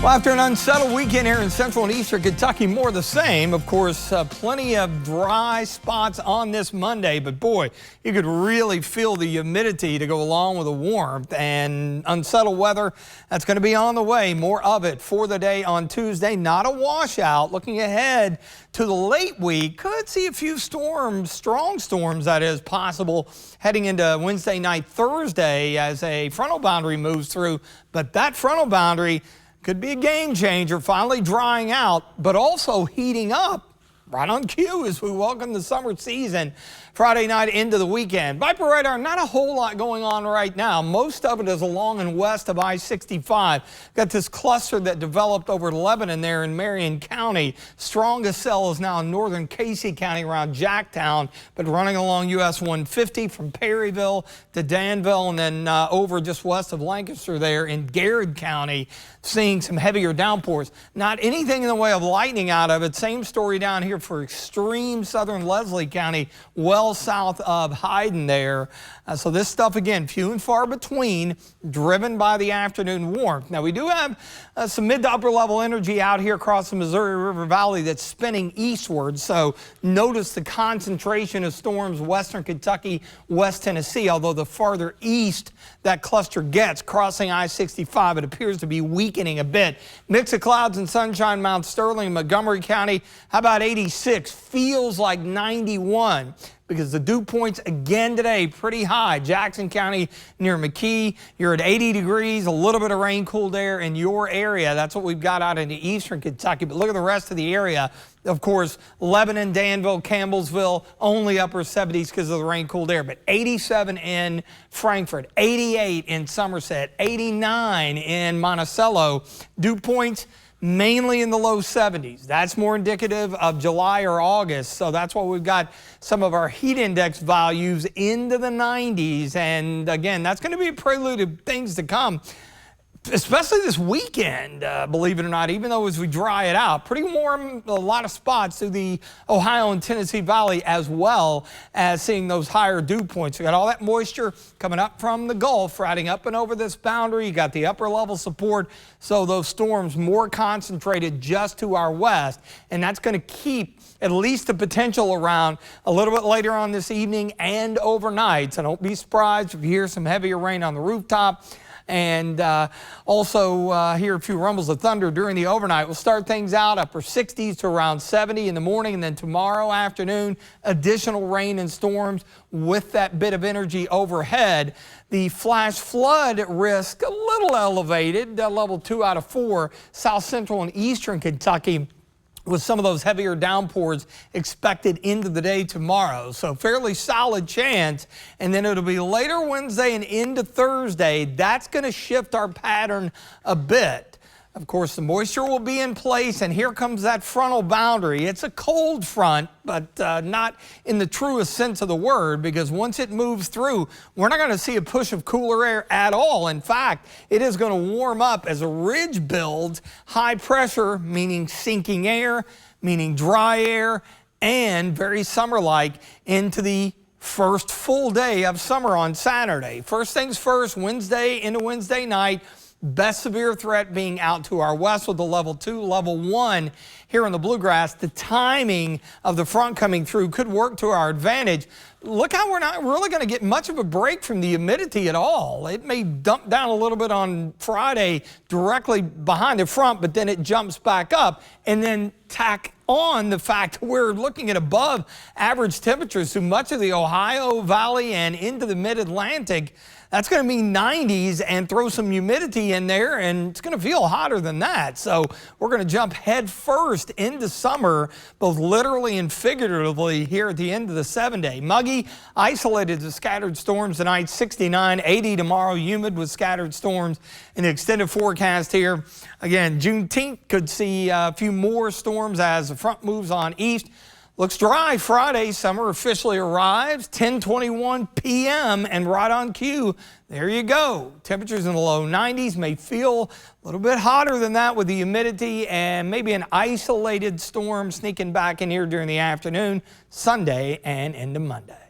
Well, after an unsettled weekend here in central and eastern Kentucky, more of the same. Of course, plenty of dry spots on this Monday, but boy, you could really feel the humidity to go along with the warmth and unsettled weather. That's going to be on the way. More of it for the day on Tuesday. Not a washout. Looking ahead to the late week, could see a few storms, strong storms that is possible heading into Wednesday night, Thursday as a frontal boundary moves through. But that frontal boundary could be a game changer, finally drying out, but also heating up right on cue as we welcome the summer season Friday night into the weekend. Viper radar, not a whole lot going on right now. Most of it is along and west of I-65. Got this cluster that developed over Lebanon there in Marion County. Strongest cell is now in northern Casey County around Jacktown, but running along US 150 from Perryville to Danville and then over just west of Lancaster there in Garrett County, seeing some heavier downpours. Not anything in the way of lightning out of it. Same story down here for extreme southern Leslie County, well south of Hyden there. So this stuff, again, few and far between, driven by the afternoon warmth. Now, we do have some mid to upper level energy out here across the Missouri River Valley that's spinning eastward. So notice the concentration of storms western Kentucky, West Tennessee, although the farther east that cluster gets, crossing I-65, it appears to be weakening a bit. Mix of clouds and sunshine, Mount Sterling, Montgomery County. How about 86? Feels like 91. Because the dew points again today pretty high. Jackson County near McKee, you're at 80 degrees, a little bit of rain cooled air in your area. That's what we've got out into eastern Kentucky. But look at the rest of the area. Of course, Lebanon, Danville, Campbellsville, only upper 70s because of the rain cooled air. But 87 in Frankfort, 88 in Somerset, 89 in Monticello. Dew points mainly in the low 70s. That's more indicative of July or August. So that's why we've got some of our heat index values into the 90s. And again, that's going to be a prelude of things to come, especially this weekend, believe it or not, even though as we dry it out, pretty warm, a lot of spots through the Ohio and Tennessee Valley, as well as seeing those higher dew points. We got all that moisture coming up from the Gulf, riding up and over this boundary. You got the upper level support, so those storms more concentrated just to our west, and that's going to keep at least the potential around a little bit later on this evening and overnight. So don't be surprised if you hear some heavier rain on the rooftop. And also hear a few rumbles of thunder during the overnight. We'll start things out upper 60s to around 70 in the morning, and then tomorrow afternoon, additional rain and storms with that bit of energy overhead. The flash flood risk a little elevated, level 2 out of 4, south central and eastern Kentucky, with some of those heavier downpours expected into the day tomorrow. So fairly solid chance. And then it'll be later Wednesday and into Thursday. That's going to shift our pattern a bit. Of course, the moisture will be in place, and here comes that frontal boundary. It's a cold front, but not in the truest sense of the word, because once it moves through, we're not going to see a push of cooler air at all. In fact, it is going to warm up as a ridge builds, high pressure, meaning sinking air, meaning dry air, and very summer-like into the first full day of summer on Saturday. First things first, Wednesday into Wednesday night. Best severe threat being out to our west with the level 2, level 1 here in the bluegrass. The timing of the front coming through could work to our advantage. Look how we're not really going to get much of a break from the humidity at all. It may dump down a little bit on Friday directly behind the front, but then it jumps back up, and then tack on the fact we're looking at above average temperatures through much of the Ohio Valley and into the mid-Atlantic. That's going to mean 90s and throw some humidity in there, and it's going to feel hotter than that. So we're going to jump head first into summer, both literally and figuratively, here at the end of the 7-day. Muggy, isolated to scattered storms tonight, 69, 80 tomorrow, humid with scattered storms. In the extended forecast here, again, Juneteenth could see a few more storms as the front moves on east. Looks dry Friday. Summer officially arrives 10:21 p.m. and right on cue. There you go. Temperatures in the low 90s, may feel a little bit hotter than that with the humidity, and maybe an isolated storm sneaking back in here during the afternoon, Sunday and into Monday.